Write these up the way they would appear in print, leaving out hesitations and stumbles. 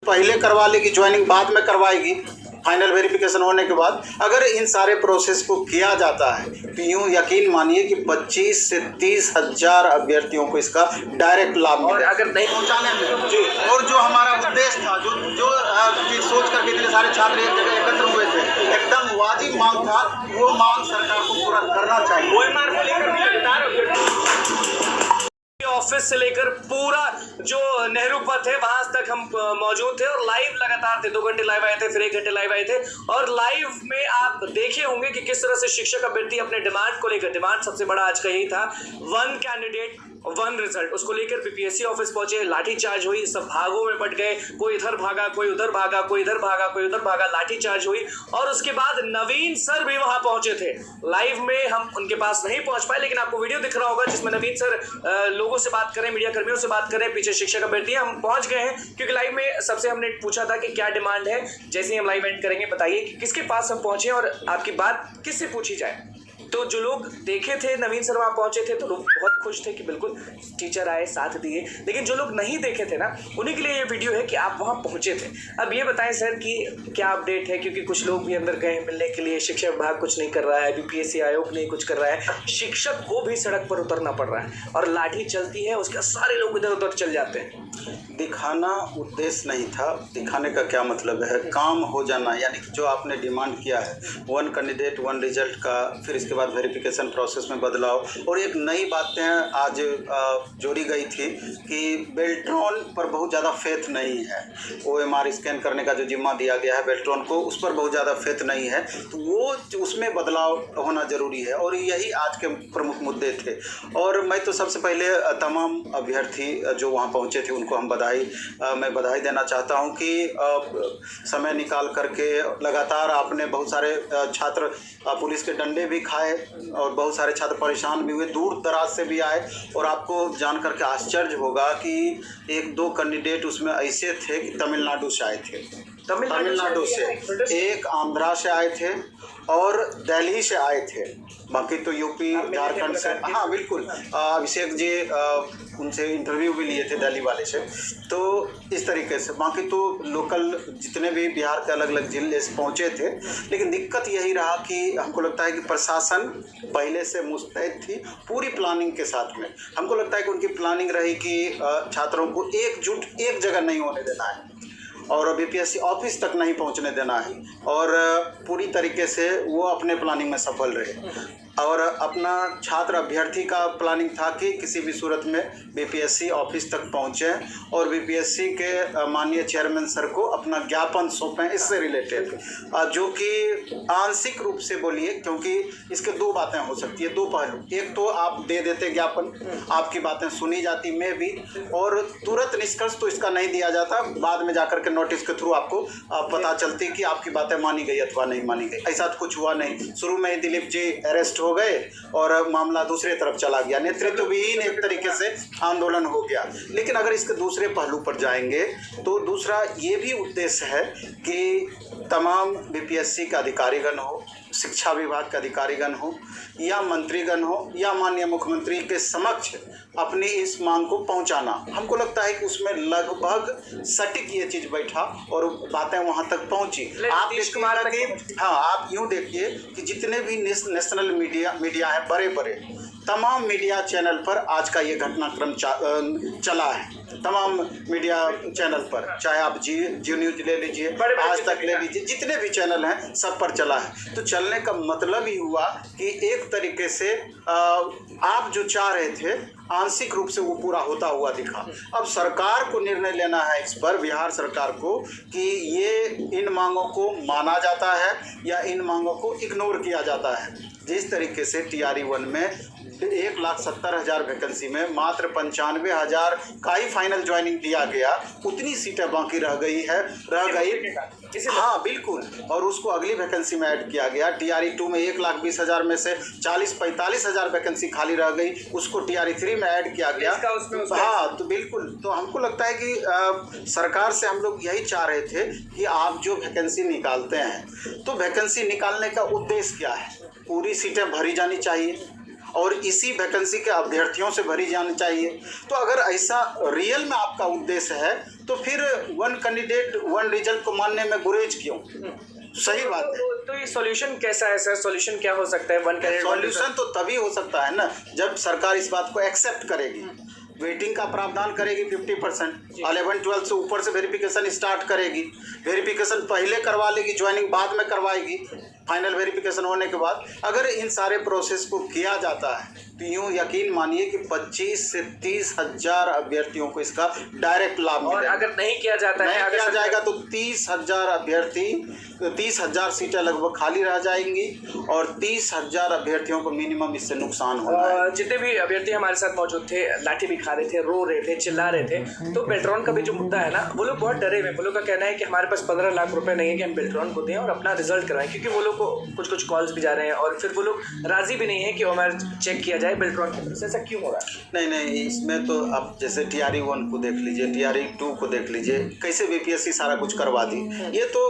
पहले करवा लेगी ज्वाइनिंग, बाद में करवाएगी फाइनल वेरिफिकेशन होने के बाद। अगर इन सारे प्रोसेस को किया जाता है तो यूँ यकीन मानिए कि 25 से 30 हज़ार अभ्यर्थियों को इसका डायरेक्ट लाभ मिलेगा। अगर नहीं पहुँचाने में जी, और जो हमारा उद्देश्य था, जो चीज़ सोच करके इतने सारे छात्र एक जगह एकत्र हुए थे, एकदम वाजिब मांग था, वो मांग सरकार को पूरा करना चाहिए। ऑफिस से लेकर पूरा जो नेहरू पथ है वहां तक हम मौजूद थे और लाइव लगातार थे। 2 घंटे लाइव आए थे, फिर 1 घंटे लाइव आए थे और लाइव में आप देखे होंगे कि किस तरह से शिक्षक अभ्यर्थी अपने डिमांड को लेकर, डिमांड सबसे बड़ा आज का यही था, 1 कैंडिडेट 1 रिजल्ट, उसको लेकर बीपीएससी ऑफिस पहुंचे, लाठीचार्ज हुई, सब भागों में बट गए, कोई इधर भागा, कोई उधर भागा, कोई इधर भागा, कोई उधर भागा, लाठीचार्ज हुई। और उसके बाद नवीन सर भी वहां पहुंचे थे। लाइव में हम उनके पास नहीं पहुंच पाए, लेकिन आपको वीडियो दिख रहा होगा जिसमें नवीन सर लोगों से बात करें, मीडिया कर्मियों से बात करें, पीछे शिक्षक अभ्यर्थी हम पहुंच गए हैं। क्योंकि लाइव में सबसे हमने पूछा था कि क्या डिमांड है। जैसे ही हम लाइव एंड करेंगे बताइए कि किसके पास हम पहुंचे और आपकी बात किससे पूछी जाए। तो जो लोग देखे थे नवीन सर वहाँ पहुंचे थे तो लोग बहुत खुश थे कि बिल्कुल टीचर आए, साथ दिए। लेकिन जो लोग नहीं देखे थे ना, उन्हीं के लिए ये वीडियो है कि आप वहाँ पहुंचे थे। अब ये बताएं सर कि क्या अपडेट है, क्योंकि कुछ लोग भी अंदर गए मिलने के लिए, शिक्षा विभाग कुछ नहीं कर रहा है, बीपीएससी आयोग नहीं कुछ कर रहा है, शिक्षक को भी सड़क पर उतरना पड़ रहा है और लाठी चलती है, उसके सारे लोग इधर उधर चल जाते हैं। दिखाना उद्देश्य नहीं था। दिखाने का क्या मतलब है, काम हो जाना, यानी कि जो आपने डिमांड किया है 1 कैंडिडेट 1 रिजल्ट का, फिर इसके बाद वेरिफिकेशन प्रोसेस में बदलाव, और एक नई बातें आज जोड़ी गई थी कि बेल्ट्रॉन पर बहुत ज़्यादा फेथ नहीं है। OMR स्कैन करने का जो जिम्मा दिया गया है बेल्ट्रॉन को, उस पर बहुत ज़्यादा फेथ नहीं है, तो वो उसमें बदलाव होना ज़रूरी है और यही आज के प्रमुख मुद्दे थे। और मैं तो सबसे पहले तमाम अभ्यर्थी जो वहाँ पहुँचे थे उनको मैं बधाई देना चाहता हूं कि समय निकाल करके लगातार आपने बहुत सारे छात्र पुलिस के डंडे भी खाए और बहुत सारे छात्र परेशान भी हुए, दूर दराज से भी आए। और आपको जान करके आश्चर्य होगा कि 1-2 कैंडिडेट उसमें ऐसे थे कि तमिलनाडु से आए थे, तमिलनाडु से, एक आंध्रा से आए थे और दिल्ली से आए थे, बाकी तो यूपी झारखंड से। हाँ बिल्कुल, अभिषेक जी उनसे इंटरव्यू भी लिए थे दिल्ली वाले से। तो इस तरीके से बाकी तो लोकल जितने भी बिहार के अलग अलग जिले से पहुँचे थे। लेकिन दिक्कत यही रहा कि हमको लगता है कि प्रशासन पहले से मुस्तैद थी पूरी प्लानिंग के साथ में। हमको लगता है कि उनकी प्लानिंग रही कि छात्रों को एकजुट एक जगह नहीं होने देना है और बीपीएससी ऑफिस तक नहीं पहुंचने देना है, और पूरी तरीके से वो अपने प्लानिंग में सफल रहे। और अपना छात्र अभ्यर्थी का प्लानिंग था कि किसी भी सूरत में बीपीएससी ऑफिस तक पहुंचे और बीपीएससी के माननीय चेयरमैन सर को अपना ज्ञापन सौंपें इससे रिलेटेड, जो कि आंशिक रूप से बोलिए, क्योंकि इसके 2 बातें हो सकती है, 2 पहलू। एक तो आप दे देते ज्ञापन, आपकी बातें सुनी जाती में भी, और तुरंत निष्कर्ष तो इसका नहीं दिया जाता, बाद में जाकर के नोटिस के थ्रू आपको पता चलती कि आपकी बातें मानी गई अथवा नहीं मानी गई। ऐसा तो कुछ हुआ नहीं। शुरू में ही दिलीप जी अरेस्ट हो गए और मामला दूसरे तरफ चला गया, नेतृत्व विहीन एक तरीके से आंदोलन हो गया। लेकिन अगर इसके दूसरे पहलू पर जाएंगे तो दूसरा ये भी उद्देश्य है कि तमाम बीपीएससी के अधिकारीगण हो, शिक्षा विभाग के अधिकारीगण हो या मंत्रीगण हो या माननीय मुख्यमंत्री के समक्ष अपनी इस मांग को पहुंचाना। हमको लगता है कि उसमें लगभग सटीक ये चीज़ बैठा और बातें वहां तक पहुंची। आप देखिए, हाँ आप यूँ देखिए कि जितने भी नेशनल मीडिया है, बड़े बड़े तमाम मीडिया चैनल पर आज का ये घटनाक्रम चला है। तमाम मीडिया चैनल पर, चाहे आप जी न्यूज़ ले लीजिए, आज तक ले लीजिए, जितने भी चैनल हैं सब पर चला है। तो चलने का मतलब ही हुआ कि एक तरीके से आप जो चाह रहे थे आंशिक रूप से वो पूरा होता हुआ दिखा। अब सरकार को निर्णय लेना है इस पर, बिहार सरकार को, कि ये इन मांगों को माना जाता है या इन मांगों को इग्नोर किया जाता है। जिस तरीके से TRE-1 में 1,70,000 वैकेंसी में मात्र 95,000 का ही फाइनल ज्वाइनिंग दिया गया, उतनी सीटें बाकी रह गई। हाँ बिल्कुल, और उसको अगली वैकेंसी में ऐड किया गया। TRE-2 में 1,20,000 में से 40-45,000 वैकेंसी खाली रह गई, उसको TRE-3 में ऐड किया गया। हाँ तो बिल्कुल, तो हमको लगता है कि सरकार से हम लोग यही चाह रहे थे कि आप जो वैकेंसी निकालते हैं तो वैकेंसी निकालने का उद्देश्य क्या है। पूरी सीटें भरी जानी चाहिए, और इसी वैकेंसी के अभ्यर्थियों से भरी जानी चाहिए। तो अगर ऐसा रियल में आपका उद्देश्य है तो फिर वन कैंडिडेट वन रिजल्ट को मानने में गुरेज क्यों? सही बात है। तो ये सॉल्यूशन कैसा है सर? सॉल्यूशन क्या हो सकता है? वन कैंडिडेट सॉल्यूशन तो तभी हो सकता है ना जब सरकार इस बात को एक्सेप्ट करेगी, वेटिंग का प्रावधान करेगी 50%, 11-12 से ऊपर से वेरिफिकेशन स्टार्ट करेगी, वेरिफिकेशन पहले करवा लेगी, ज्वाइनिंग बाद में करवाएगी, फाइनल वेरिफिकेशन होने के बाद। अगर इन सारे प्रोसेस को किया जाता है तो यूँ यकीन मानिए कि 25 से 30 हज़ार अभ्यर्थियों को इसका डायरेक्ट लाभ मिलेगा। और अगर नहीं किया जाता है, नहीं किया जाएगा तो 30,000 अभ्यर्थी, 30,000 सीटें लगभग खाली रह जाएंगी और 30,000 अभ्यर्थियों को मिनिमम इससे नुकसान होना है। जितने भी अभ्यर्थी हमारे साथ मौजूद थे, लाठी भी खा रहे थे, रो रहे थे, चिल्ला रहे थे, तो बेल्ट्रॉन का भी जो मुद्दा है ना, वो लोग बहुत डरे हुए। वो लोग का कहना है कि हमारे पास 15 लाख रुपए नहीं है कि हम बेल्ट्रॉन को दें और अपना रिजल्ट कराएं, क्योंकि वो लोग को कुछ कॉल्स भी जा रहे हैं और फिर वो लोग राजी भी नहीं है कि हमारा चेक किया जाए बेल्ट्रॉन की तरफ से। ऐसा क्यों हो रहा है? नहीं, इसमें तो आप जैसे TRE 1 को देख लीजिए, TRE 2 को देख लीजिए, कैसे BPSC सारा कुछ करवा दी। ये तो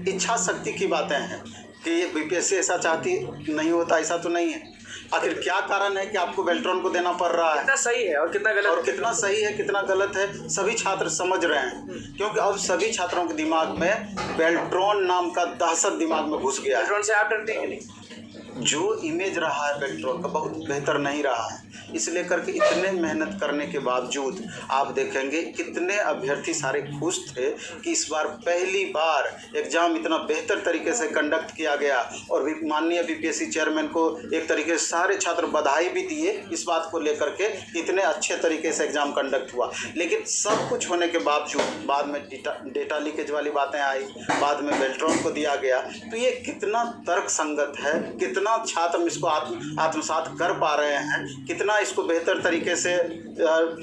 इच्छा शक्ति की बातें हैं कि BPSC ऐसा चाहती नहीं होता, ऐसा तो नहीं है। आखिर क्या कारण है कि आपको बेल्ट्रॉन को देना पड़ रहा है? कितना सही है और कितना गलत, और कितना सही है कितना गलत है सभी छात्र समझ रहे हैं, क्योंकि अब सभी छात्रों के दिमाग में बेल्ट्रॉन नाम का दहशत दिमाग में घुस गया है। बेल्ट्रॉन से आप डरते हैं कि नहीं? जो इमेज रहा है बेल्ट्रॉन का बहुत बेहतर नहीं रहा है, इसलिए करके इतने मेहनत करने के बावजूद आप देखेंगे कितने अभ्यर्थी सारे खुश थे कि इस बार पहली बार एग्ज़ाम इतना बेहतर तरीके से कंडक्ट किया गया। और माननीय BPSC चेयरमैन को एक तरीके से सारे छात्र बधाई भी दिए इस बात को लेकर के, इतने अच्छे तरीके से एग्ज़ाम कंडक्ट हुआ। लेकिन सब कुछ होने के बावजूद बाद में डेटा लीकेज वाली बातें आई, बाद में बेल्ट्रॉन को दिया गया। तो ये कितना तर्क संगत है, कितना छात्र इसको आत्मसात कर पा रहे हैं, कितना इसको बेहतर तरीके से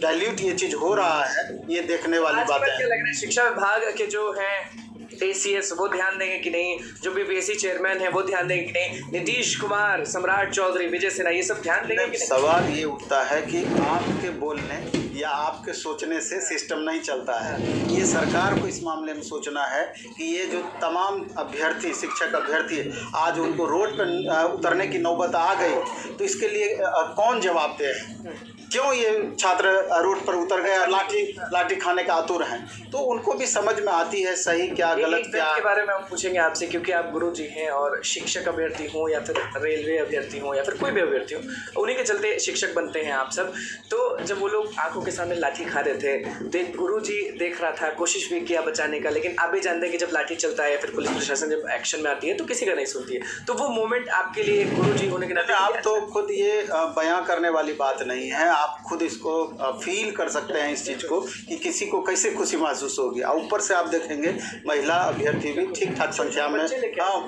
डाइल्यूट ये चीज हो रहा है, ये देखने वाली बात है। क्या लग रहा है शिक्षा विभाग के जो हैं ACS वो ध्यान देंगे कि नहीं? जो BPSC चेयरमैन है वो ध्यान देंगे कि नहीं? नीतीश कुमार, सम्राट चौधरी, विजय सिन्हा, ये सब ध्यान देंगे कि नहीं? सवाल ये उठता है कि आपके बोलने या आपके सोचने से सिस्टम नहीं चलता है। ये सरकार को इस मामले में सोचना है कि ये जो तमाम अभ्यर्थी, शिक्षक अभ्यर्थी आज उनको रोड पर उतरने की नौबत आ गई, तो इसके लिए कौन जवाबदेह है? क्यों ये छात्र रोड पर उतर गए और लाठी खाने का आतुर हैं? तो उनको भी समझ में आती है सही क्या गलत क्या। के बारे में हम पूछेंगे आपसे, क्योंकि आप गुरु जी हैं और शिक्षक अभ्यर्थी हों या फिर रेलवे अभ्यर्थी हों या फिर कोई भी अभ्यर्थी हो, उन्हीं के चलते शिक्षक बनते हैं आप सब। तो जब वो लोग आंखों के सामने लाठी खा रहे थे तो गुरु जी देख रहा था, कोशिश भी किया बचाने का, लेकिन आप भी जानते हैं कि जब लाठी चलता है या फिर पुलिस प्रशासन जब एक्शन में आती है तो किसी का नहीं सुनती है। तो वो मोमेंट आपके लिए गुरु जी होने के नाते, आप तो खुद ये बयां करने वाली बात नहीं है, आप खुद इसको फील कर सकते हैं इस चीज़ को कि किसी को कैसे खुशी महसूस होगी। और ऊपर से आप देखेंगे महिला अभ्यर्थी भी ठीक ठाक संख्या में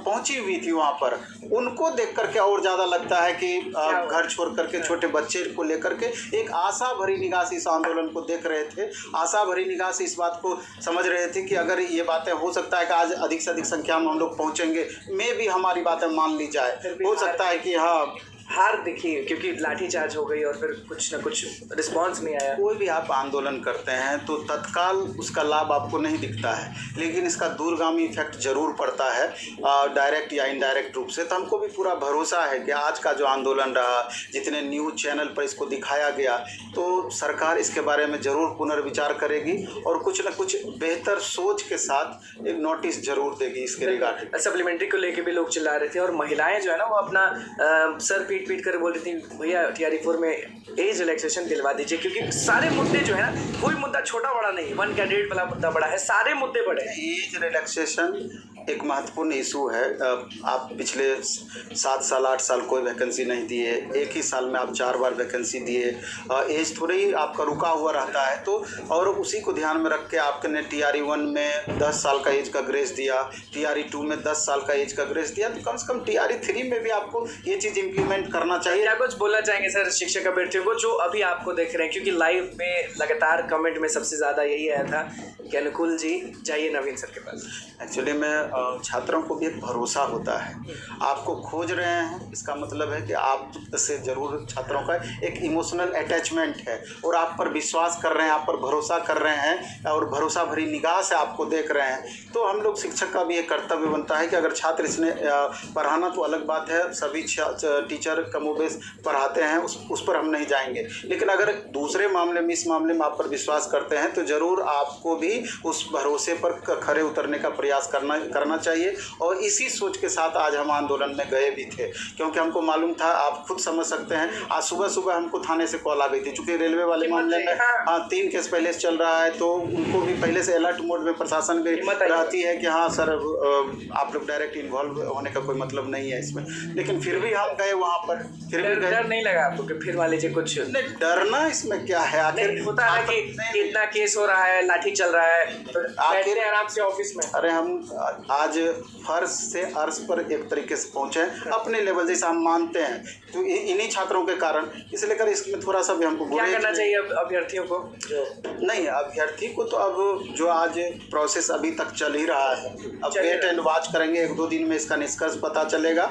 पहुंची हुई थी वहां पर, उनको देख करके और ज़्यादा लगता है कि घर छोड़ करके छोटे बच्चे को लेकर के एक आशा भरी निगाह से इस आंदोलन को देख रहे थे, आशा भरी निगाह से इस बात को समझ रहे थे कि अगर ये बातें हो सकता है कि आज अधिक से अधिक संख्या में हम लोग पहुँचेंगे, में भी हमारी बातें मान ली जाए, हो सकता है कि हाँ हार दिखी क्योंकि लाठीचार्ज हो गई और फिर कुछ ना कुछ रिस्पांस नहीं आया। कोई भी आप आंदोलन करते हैं तो तत्काल उसका लाभ आपको नहीं दिखता है, लेकिन इसका दूरगामी इफेक्ट जरूर पड़ता है डायरेक्ट या इनडायरेक्ट रूप से। तो हमको भी पूरा भरोसा है कि आज का जो आंदोलन रहा, जितने न्यूज़ चैनल पर इसको दिखाया गया, तो सरकार इसके बारे में ज़रूर पुनर्विचार करेगी और कुछ न कुछ बेहतर सोच के साथ एक नोटिस जरूर देगी इसके रिगार्डिंग। सप्लीमेंट्री को लेके भी लोग चिल्ला रहे थे और महिलाएं जो है ना वो अपना सर पीट कर बोल रही थी भैया TRE 4 में एज रिलैक्सेशन दिलवा दीजिए, क्योंकि सारे मुद्दे जो है ना, कोई मुद्दा छोटा बड़ा नहीं, वन कैंडिडेट वाला मुद्दा बड़ा है, सारे मुद्दे बड़े हैं। एज रिलैक्सेशन एक महत्वपूर्ण इशू है। आप पिछले 7 साल 8 साल कोई वैकेंसी नहीं दिए, एक ही साल में आप 4 बार वैकेंसी दिए, एज थोड़ी ही आपका रुका हुआ रहता है। तो और उसी को ध्यान में रख के आपने TRE 1 में 10 साल का एज का ग्रेस दिया, TRE 2 में 10 साल का एज का ग्रेस दिया, तो कम से कम TRE 3 में भी आपको ये चीज़ इम्प्लीमेंट करना चाहिए। क्या कुछ बोलना चाहेंगे सर शिक्षक अभ्यर्थियों को जो अभी आपको देख रहे हैं, क्योंकि लाइव में लगातार कमेंट में सबसे ज़्यादा यही आया था कि अनुकूल जी जाइए नवीन सर के पास। एक्चुअली मैं छात्रों को भी एक भरोसा होता है। आपको खोज रहे हैं, इसका मतलब है कि आप से ज़रूर छात्रों का एक इमोशनल अटैचमेंट है और आप पर विश्वास कर रहे हैं, आप पर भरोसा कर रहे हैं और भरोसा भरी निगाह से आपको देख रहे हैं। तो हम लोग शिक्षक का भी एक कर्तव्य बनता है कि अगर छात्र इसने पढ़ाना तो अलग बात है, सभी टीचर कमोबेश पढ़ाते हैं, उस पर हम नहीं जाएंगे, लेकिन अगर दूसरे मामले में, इस मामले में आप पर विश्वास करते हैं तो ज़रूर आपको भी उस भरोसे पर खरे उतरने का प्रयास करना चाहिए। और इसी सोच के साथ आज हम आंदोलन में गए भी थे, क्योंकि हमको मालूम था, आप खुद समझ सकते हैं, आज सुबह हमको थाने से कॉल आ गई थी, चूँकि रेलवे वाले मामले में 3 केस पहले से चल रहा है, तो उनको भी पहले से अलर्ट मोड में प्रशासन भी रहती है कि हाँ सर आप लोग डायरेक्ट इन्वॉल्व होने का कोई मतलब नहीं है इसमें, लेकिन फिर भी हम गए वहाँ पर। फिर भी डर नहीं लगा आपको कि फिर मान लीजिए कुछ? नहीं, डरना इसमें क्या है, आखिर होता है कि इतना केस हो रहा है, लाठी चल रहा है, तो आखिर आराम से ऑफिस में। अरे हम आज फर्श से अर्श पर एक तरीके से पहुँचे अपने लेवल, जैसा हम मानते हैं, तो इन्हीं छात्रों के कारण, इसलिए कर इसमें थोड़ा सा भी हमको क्या करना चाहिए अब अभ्यर्थियों को? नहीं, अभ्यर्थी को तो अब जो आज प्रोसेस अभी तक चल ही रहा है, अब वेट एंड वॉच करेंगे, 1-2 दिन में इसका निष्कर्ष पता चलेगा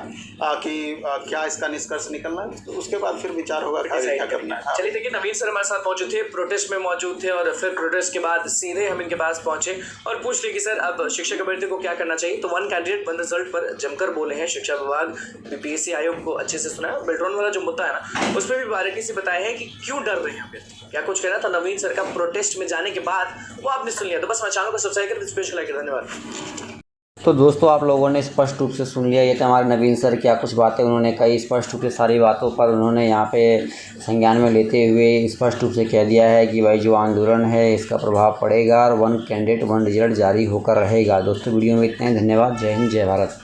कि क्या इसका निष्कर्ष निकलना है, तो उसके बाद फिर विचार होगा क्या करना है। चलिए देखिए, नवीन सर हमारे साथ मौजूद थे, प्रोटेस्ट में मौजूद थे, और फिर प्रोटेस्ट के बाद सीधे हम इनके पास पहुंचे और पूछ लिया कि सर अब शिक्षक अभ्यर्थी को क्या करना चाहिए। तो 1 कैंडिडेट 1 रिजल्ट पर जमकर बोले हैं। शिक्षा विभाग, बीपीएससी आयोग को अच्छे से सुना है। बेल्ट्रॉन वाला जो मुद्दा है ना, उस पर भी बारीकी से बताया है कि क्यों डर रहे हैं अभ्यर्थी, क्या कुछ कहना था नवीन सर का प्रोटेस्ट में जाने के बाद, वो आपने सुन लिया। तो बस मैं चैनल को सब्सक्राइब कर, स्पेशल लाइक कर। धन्यवाद। तो दोस्तों, आप लोगों ने स्पष्ट रूप से सुन लिया, ये तो हमारे नवीन सर क्या कुछ बातें उन्होंने कही। स्पष्ट रूप से सारी बातों पर उन्होंने यहाँ पे संज्ञान में लेते हुए स्पष्ट रूप से कह दिया है कि भाई जो आंदोलन है इसका प्रभाव पड़ेगा और 1 कैंडिडेट 1 रिजल्ट जारी होकर रहेगा। दोस्तों, वीडियो में इतना ही। धन्यवाद। जय हिंद, जय भारत।